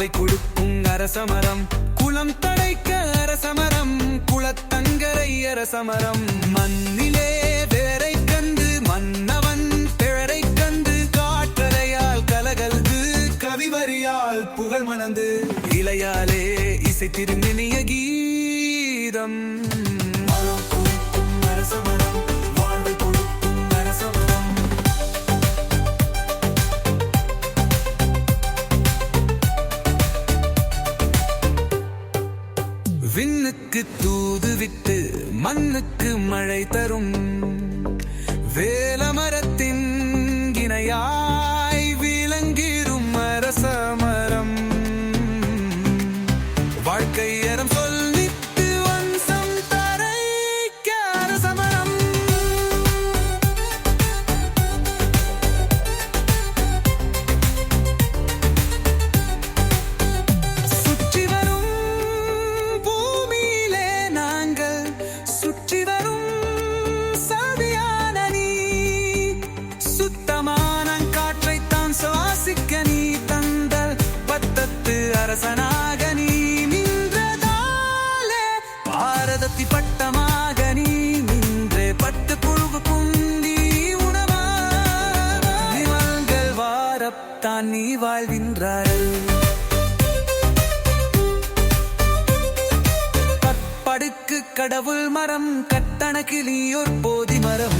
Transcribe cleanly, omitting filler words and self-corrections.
வாழ்வை கொடுக்கும் அரசமரம், குலம் தடைக்க அரசமரம், குளத்தங்கரை அரசமரம். மண்ணிலே வேரை கண்டு மன்னவன் பிழரை கண்டு, காற்றறையால் கலகல்து கவிவரியால் புகழ் மணந்து, இலையாலே இசை திருநிய கீதம். விண்ணுக்கு தூது விட்டு மண்ணுக்கு மழை தரும், வேலமரத்தின் இணையாய் விளங்கிடும் அரசமரம். வாழ்க்கை அறம் சொல்லிட்டு வம்சம் தரைக்க அரசமரம். சுற்றி வரும் பூமியிலே நாங்கள், சுற்றி வரும் சாவியான நீ, சுத்தமான காற்றைத்தான் சுவாசிக்க நீ தந்தல், பத்தத்து அரசனாக நீ நின்றதாலே, பாரதத்தி பட்டமாக நீ நின்றே பட்டு புழுகு புந்தி உணவா, நிவல்கள் வாரத்தான் நீ வாழ்கின்றாய். படுக்கு கடவுள் மரம், கட்டண கிளியோர் போதி மரம்.